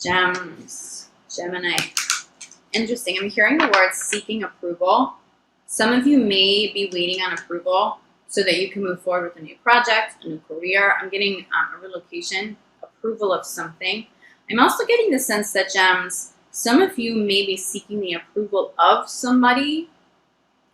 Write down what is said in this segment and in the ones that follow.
Gems, Gemini. Interesting. I'm hearing the word seeking approval. Some of you may be waiting on approval so that you can move forward with a new project, a new career. I'm getting a relocation, approval of something. I'm also getting the sense that, Gems, some of you may be seeking the approval of somebody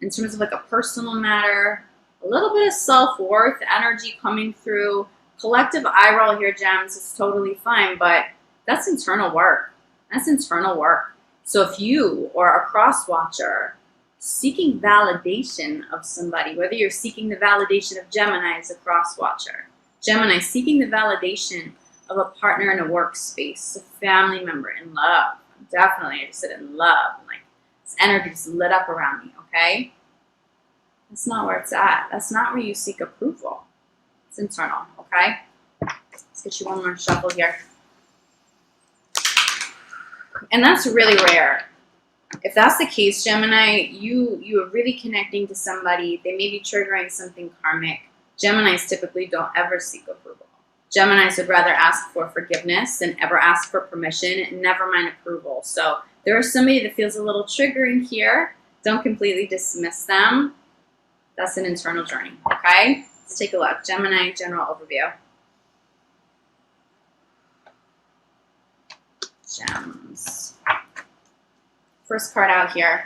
in terms of like a personal matter, a little bit of self-worth energy coming through. Collective eye roll here, Gems, is totally fine, but that's internal work. That's internal work. So if you or a cross watcher seeking validation of somebody, whether you're seeking the validation of Gemini as a cross watcher, Gemini seeking the validation of a partner in a workspace, a family member, in love. Definitely, I just said in love. Like, this energy is lit up around me, okay? That's not where it's at. That's not where you seek approval. It's internal, okay? Let's get you one more shuffle here. And that's really rare. If that's the case, Gemini, you are really connecting to somebody. They may be triggering something karmic. Geminis typically don't ever seek approval. Geminis would rather ask for forgiveness than ever ask for permission, never mind approval. So there is somebody that feels a little triggering here. Don't completely dismiss them. That's an internal journey, okay? Let's take a look. Gemini, general overview. Gems. First card out here.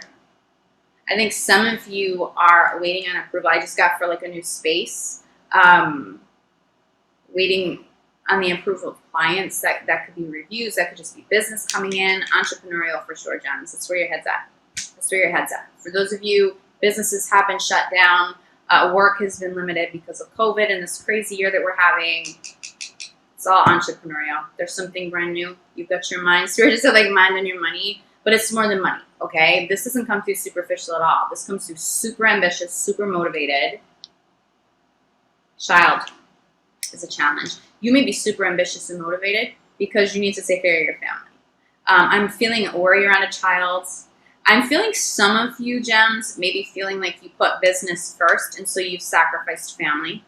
I think some of you are waiting on approval. I just got for like a new space. Waiting on the approval of clients. That could be reviews. That could just be business coming in. Entrepreneurial for sure, Gems. That's where your head's at. That's where your head's at. For those of you, businesses have been shut down. Work has been limited because of COVID and this crazy year that we're having. It's all entrepreneurial. There's something brand new. You've got your mind. Spirit is like mind on your money, but it's more than money, okay? This doesn't come through superficial at all. This comes through super ambitious, super motivated. Child is a challenge. You may be super ambitious and motivated because you need to take care of your family. I'm feeling a worry around a child. I'm feeling some of you, Gems, maybe feeling like you put business first, and so you've sacrificed family.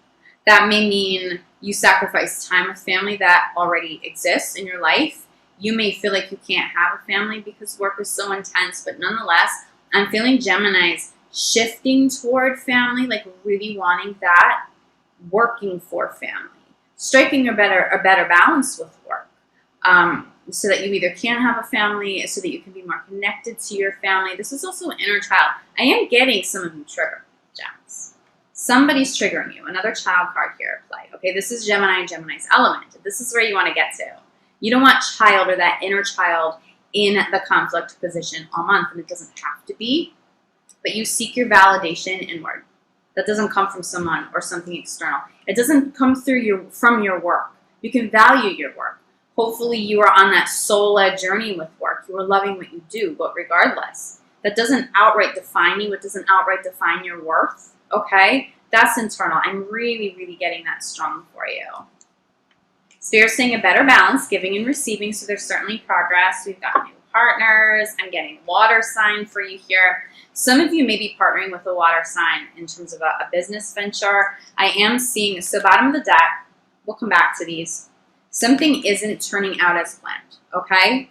That may mean you sacrifice time with family that already exists in your life. You may feel like you can't have a family because work is so intense, but nonetheless, I'm feeling Geminis shifting toward family, like really wanting that, working for family, striking a better balance with work, so that you either can have a family, so that you can be more connected to your family. This is also an inner child. I am getting some of you triggered, Gems. Somebody's triggering you. Another child card here at play. Okay, this is Gemini and Gemini's element. This is where you want to get to. You don't want child or that inner child in the conflict position all month, and it doesn't have to be, but you seek your validation inward. That doesn't come from someone or something external. It doesn't come from your work. You can value your work. Hopefully you are on that soul-led journey with work. You are loving what you do, but regardless, that doesn't outright define you. It doesn't outright define your worth, okay? That's internal. I'm really, really getting that strong for you. Spirit's saying a better balance, giving and receiving, so there's certainly progress. We've got new partners. I'm getting water sign for you here. Some of you may be partnering with a water sign in terms of a business venture. I am seeing, so bottom of the deck, we'll come back to these. Something isn't turning out as planned, okay?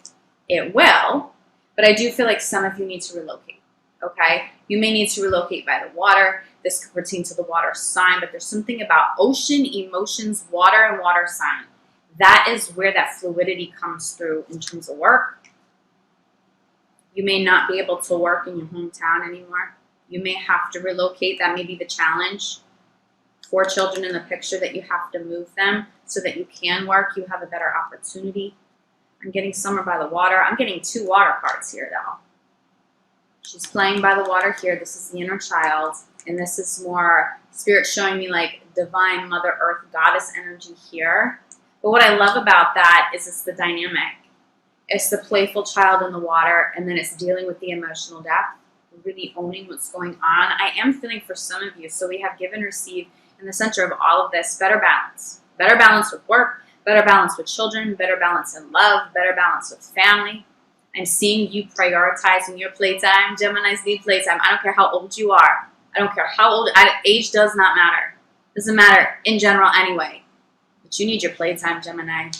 It will, but I do feel like some of you need to relocate, okay? You may need to relocate by the water. This could pertain to the water sign, but there's something about ocean, emotions, water, and water sign. That is where that fluidity comes through in terms of work. You may not be able to work in your hometown anymore. You may have to relocate. That may be the challenge. 4 children in the picture that you have to move them so that you can work. You have a better opportunity. I'm getting somewhere by the water. I'm getting 2 water cards here, though. She's playing by the water here. This is the inner child. And this is more Spirit showing me like divine Mother Earth goddess energy here. But what I love about that is it's the dynamic. It's the playful child in the water, and then it's dealing with the emotional depth, really owning what's going on. I am feeling for some of you, so we have give and receive in the center of all of this, better balance. Better balance with work, better balance with children, better balance in love, better balance with family. I'm seeing you prioritizing your playtime. Geminis need playtime. I don't care how old you are. I don't care how old. Age does not matter. Doesn't matter in general anyway. But you need your playtime, Gemini.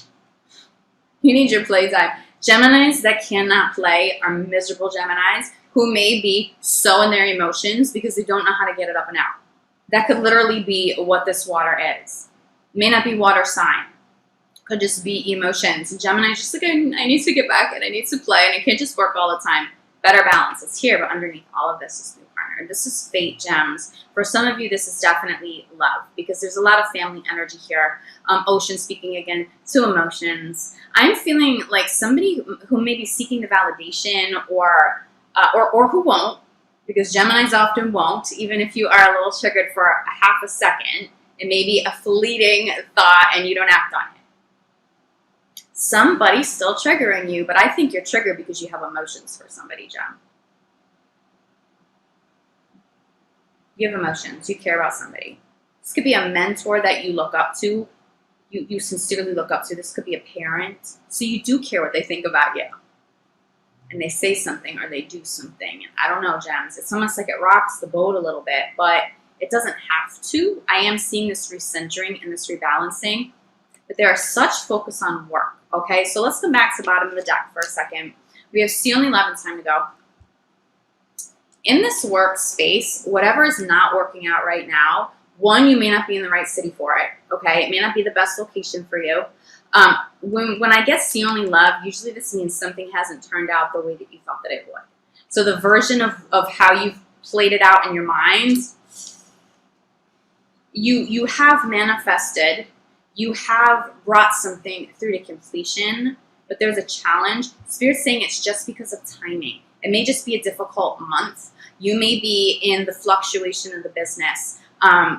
You need your playtime. Geminis that cannot play are miserable Geminis who may be so in their emotions because they don't know how to get it up and out. That could literally be what this water is. It may not be water sign. Could just be emotions. And Gemini's just like, I need to get back and I need to play and I can't just work all the time. Better balance. It's here, but underneath all of this is new partner. This is fate, gems. For some of you, this is definitely love because there's a lot of family energy here. Ocean speaking again to emotions. I'm feeling like somebody who may be seeking the validation or who won't, because Geminis often won't, even if you are a little triggered for a half a second. It may be a fleeting thought and you don't act on it. Somebody's still triggering you, but I think you're triggered because you have emotions for somebody, Gem. You have emotions. You care about somebody. This could be a mentor that you look up to. You sincerely look up to. This could be a parent. So you do care what they think about you. And they say something or they do something. I don't know, Gems. It's almost like it rocks the boat a little bit, but it doesn't have to. I am seeing this recentering and this rebalancing. But there is such focus on work. Okay, so let's come back to the bottom of the deck for a second. We have C only 11 time to go. In this workspace, whatever is not working out right now, one, you may not be in the right city for it. Okay, it may not be the best location for you. When I get C only love, usually this means something hasn't turned out the way that you thought that it would. So the version of how you've played it out in your mind, you have manifested. You have brought something through to completion, but there's a challenge. Spirit's saying it's just because of timing. It may just be a difficult month. You may be in the fluctuation of the business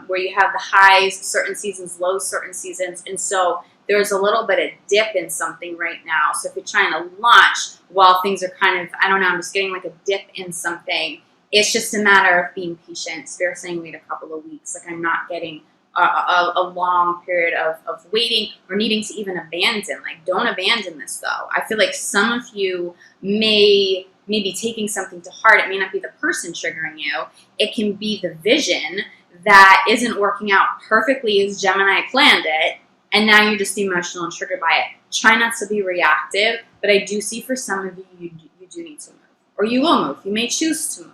where you have the highs, certain seasons, lows, certain seasons. And so there's a little bit of dip in something right now. So if you're trying to launch while things are kind of, I don't know, I'm just getting like a dip in something. It's just a matter of being patient. Spirit's saying wait a couple of weeks. Like I'm not getting a long period of waiting or needing to even abandon. Like, don't abandon this, though. I feel like some of you may be taking something to heart. It may not be the person triggering you. It can be the vision that isn't working out perfectly as Gemini planned it, and now you're just emotional and triggered by it. Try not to be reactive, but I do see for some of you, you do need to move. Or you will move. You may choose to move.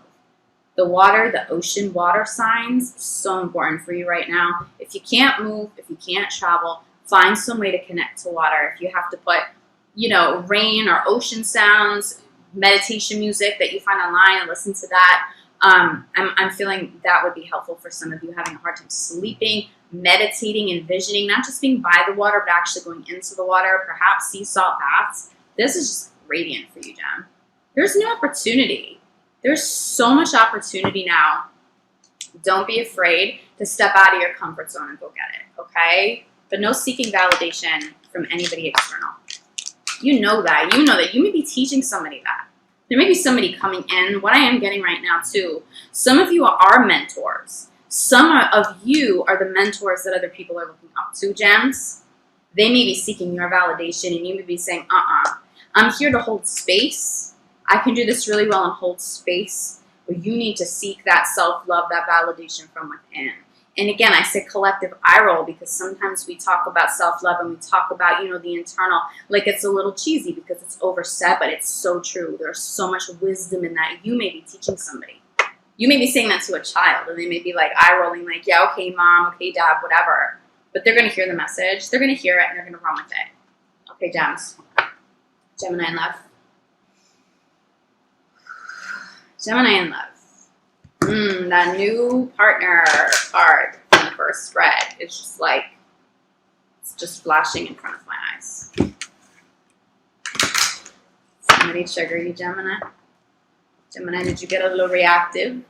The water, the ocean, water signs, so important for you right now. If you can't move, if you can't travel, find some way to connect to water. If you have to put, rain or ocean sounds, meditation music that you find online and listen to that, I'm feeling that would be helpful for some of you having a hard time sleeping, meditating, envisioning, not just being by the water, but actually going into the water, perhaps sea salt baths. This is just radiant for you, Gem. There's new opportunity. There's so much opportunity now. Don't be afraid to step out of your comfort zone and go get it, okay? But no seeking validation from anybody external. You know that. You know that. You may be teaching somebody that. There may be somebody coming in. What I am getting right now, too, some of you are mentors. Some of you are the mentors that other people are looking up to, Gems. They may be seeking your validation, and you may be saying, I'm here to hold space. I can do this really well and hold space, but you need to seek that self-love, that validation from within. And again, I say collective eye roll because sometimes we talk about self-love and we talk about, the internal, like it's a little cheesy because it's oversaid, but it's so true. There's so much wisdom in that. You may be teaching somebody. You may be saying that to a child and they may be like eye rolling like, yeah, okay, mom, okay, dad, whatever. But they're going to hear the message. They're going to hear it and they're going to run with it. Okay, Gems. Gemini in love. Gemini in love. That new partner card from the first spread is just like, it's just flashing in front of my eyes. Somebody trigger you, Gemini? Gemini, did you get a little reactive?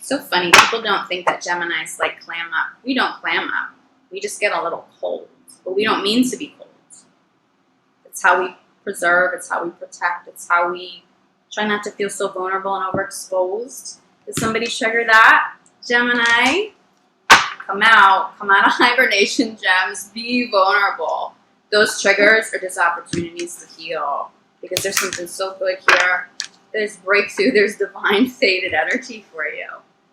So funny. People don't think that Geminis like clam up. We don't clam up. We just get a little cold. But we don't mean to be cold. It's how we preserve. It's how we protect. It's how we try not to feel so vulnerable and overexposed. Did somebody trigger that? Gemini, come out of hibernation, Gems. Be vulnerable. Those triggers are just opportunities to heal because there's something so good here. There's breakthrough. There's divine faded energy for you.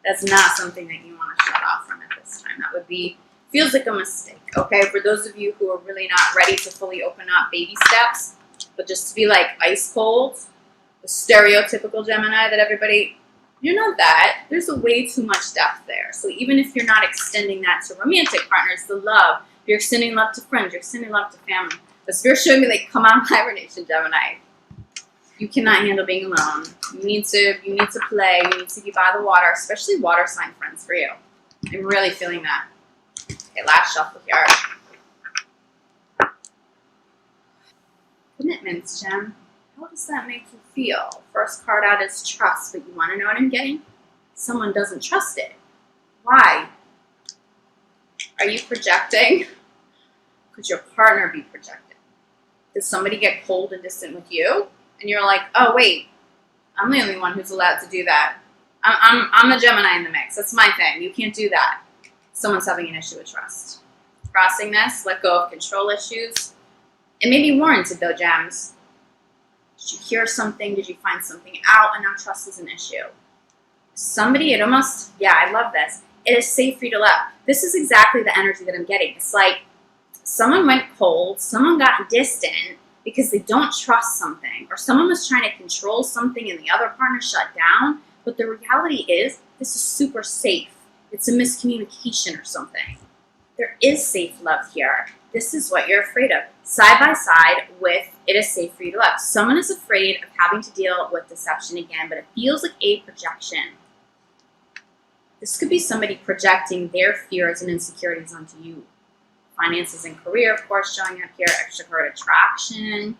That's not something that you want to shut off from at this time. That would be, feels like a mistake. Okay, for those of you who are really not ready to fully open up, baby steps. but just to be like ice cold, the stereotypical Gemini that everybody, you're not that. There's a way too much depth there. So even if you're not extending that to romantic partners, the love, you're extending love to friends, you're extending love to family. The Spirit showed me, like, come on, hibernation, Gemini. You cannot handle being alone. You need to play. You need to be by the water, especially water sign friends for you. I'm really feeling that. Okay, last shuffle here. Commitments, Gem. How does that make you feel? First card out is trust, but you want to know what I'm getting? Someone doesn't trust it. Why? Are you projecting? Could your partner be projecting? Does somebody get cold and distant with you? And you're like, oh, wait, I'm the only one who's allowed to do that. I'm the Gemini in the mix. That's my thing. You can't do that. Someone's having an issue with trust. Crossing this, let go of control issues. It may be warranted, though, Gems. Did you hear something? Did you find something out? And now trust is an issue. Somebody, it almost, yeah, I love this. It is safe for you to love. This is exactly the energy that I'm getting. It's like someone went cold, someone got distant because they don't trust something, or someone was trying to control something and the other partner shut down. But the reality is, this is super safe. It's a miscommunication or something. There is safe love here. This is what you're afraid of. Side by side with it is safe for you to love. Someone is afraid of having to deal with deception again, but it feels like a projection. This could be somebody projecting their fears and insecurities onto you. Finances and career, of course, showing up here. Extrovert attraction.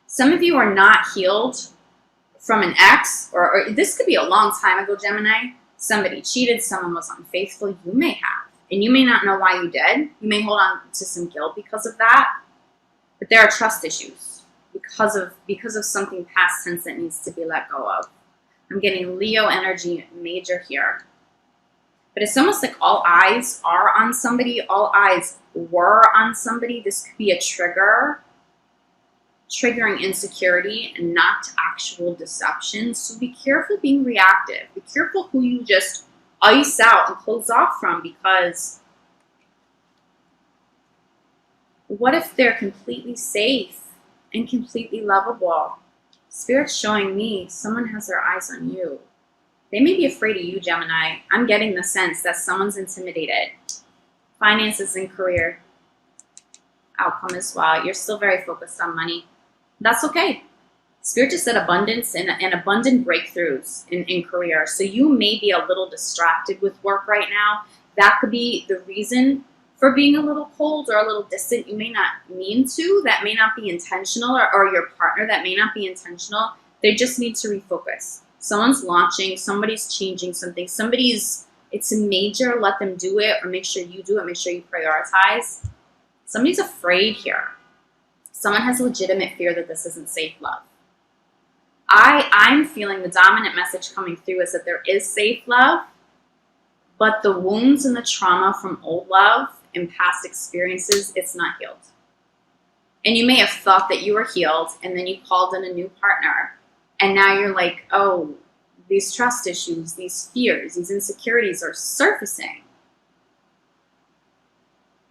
Some of you are not healed from an ex, or this could be a long time ago, Gemini. Somebody cheated, someone was unfaithful. You may have, and you may not know why you did. You may hold on to some guilt because of that. But there are trust issues because of something past tense that needs to be let go of. I'm getting Leo energy major here. But it's almost like all eyes are on somebody. All eyes were on somebody. This could be a trigger, triggering insecurity and not actual deception. So be careful being reactive. Be careful who you just ice out and close off from, because what if they're completely safe and completely lovable? Spirit's showing me someone has their eyes on you. They may be afraid of you, Gemini. I'm getting the sense that someone's intimidated. Finances and career. Outcome as well. You're still very focused on money. That's okay. Spirit just said abundance and abundant breakthroughs in career. So you may be a little distracted with work right now. That could be the reason for being a little cold or a little distant. You may not mean to. That may not be intentional, or your partner, that may not be intentional. They just need to refocus. Someone's launching, somebody's changing something, it's a major, let them do it, or make sure you do it, make sure you prioritize. Somebody's afraid here. Someone has legitimate fear that this isn't safe love. I'm feeling the dominant message coming through is that there is safe love, but the wounds and the trauma from old love and past experiences, it's not healed. And you may have thought that you were healed, and then you called in a new partner. And now you're like, oh, these trust issues, these fears, these insecurities are surfacing.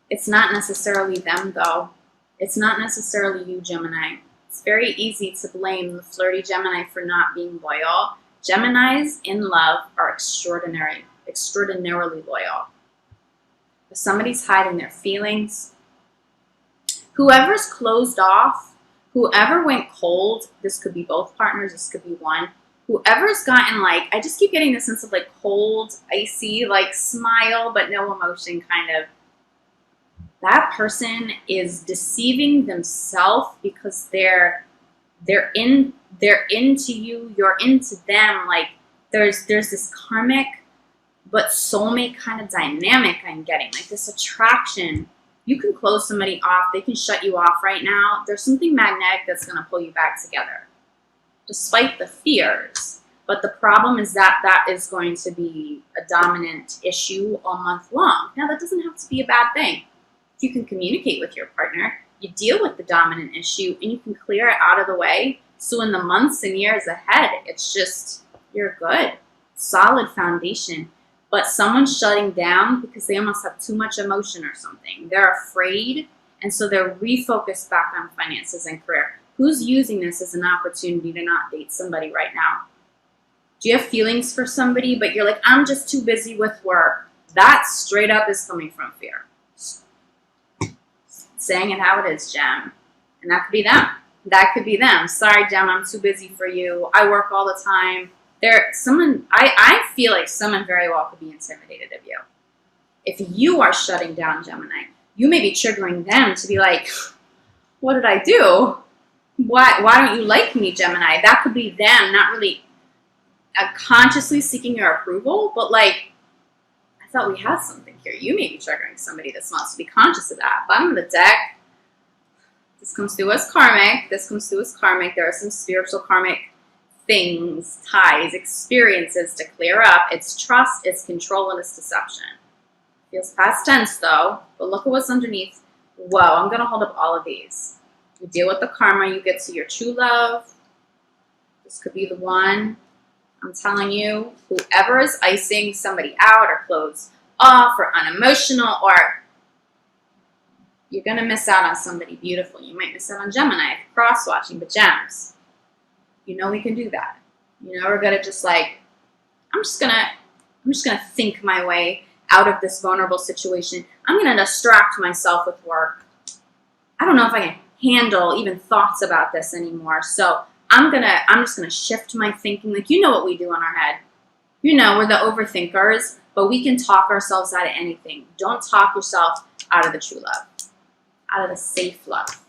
It's not necessarily them, though. It's not necessarily you, Gemini. It's very easy to blame the flirty Gemini for not being loyal. Geminis in love are extraordinarily loyal. But somebody's hiding their feelings. Whoever's closed off, whoever went cold, this could be both partners, this could be one. Whoever's gotten, like, I just keep getting the sense of like cold, icy, like smile, but no emotion kind of. That person is deceiving themselves because they're into you, you're into them. Like there's this karmic but soulmate kind of dynamic I'm getting, like this attraction. You can close somebody off. They can shut you off right now. There's something magnetic that's going to pull you back together, despite the fears. But the problem is that that is going to be a dominant issue all month long. Now, that doesn't have to be a bad thing. If you can communicate with your partner, you deal with the dominant issue, and you can clear it out of the way. So in the months and years ahead, it's just, you're good. Solid foundation. But someone's shutting down because they almost have too much emotion or something. They're afraid, And so they're refocused back on finances and career. Who's using this as an opportunity to not date somebody right now? Do you have feelings for somebody, but you're like, I'm just too busy with work? That straight up is coming from fear. Saying it how it is, Gem. And that could be them. That could be them. Sorry, Gem, I'm too busy for you. I work all the time. I feel like someone very well could be intimidated of you. If you are shutting down Gemini, you may be triggering them to be like, what did I do? Why don't you like me, Gemini? That could be them not really consciously seeking your approval, but like, I thought we had something here. You may be triggering somebody that's not to be conscious of that. Bottom of the deck, this comes through as karmic. This comes through as karmic. There are some spiritual karmic things, ties, experiences to clear up. It's trust, it's control, and it's deception. Feels past tense though, but look at what's underneath. Whoa, I'm going to hold up all of these. You deal with the karma, you get to your true love. This could be the one. I'm telling you, whoever is icing somebody out or closed off or unemotional, or you're going to miss out on somebody beautiful. You might miss out on Gemini if you're cross-watching, but Gems, you know we can do that. You know, we're going to just like, I'm just going to think my way out of this vulnerable situation. I'm going to distract myself with work. I don't know if I can handle even thoughts about this anymore. So I'm just going to shift my thinking. Like, you know what we do in our head. You know, we're the overthinkers, but we can talk ourselves out of anything. Don't talk yourself out of the true love, out of the safe love.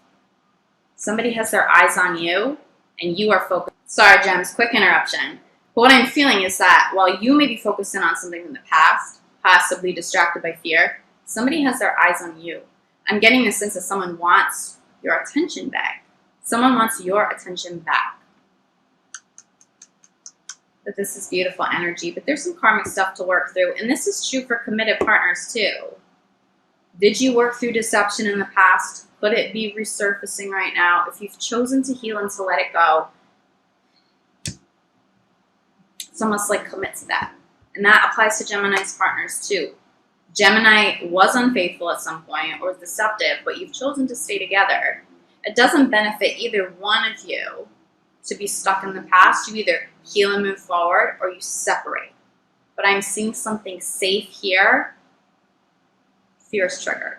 Somebody has their eyes on you and you are focused. Sorry, Gems, quick interruption. But what I'm feeling is that while you may be focusing on something from the past, possibly distracted by fear, somebody has their eyes on you. I'm getting the sense that someone wants your attention back. Someone wants your attention back. But this is beautiful energy, but there's some karmic stuff to work through. And this is true for committed partners too. Did you work through deception in the past? Could it be resurfacing right now? If you've chosen to heal and to let it go, it's almost like commit to that. And that applies to Gemini's partners too. Gemini was unfaithful at some point or deceptive, but you've chosen to stay together. It doesn't benefit either one of you to be stuck in the past. You either heal and move forward or you separate. But I'm seeing something safe here. Fear is triggered.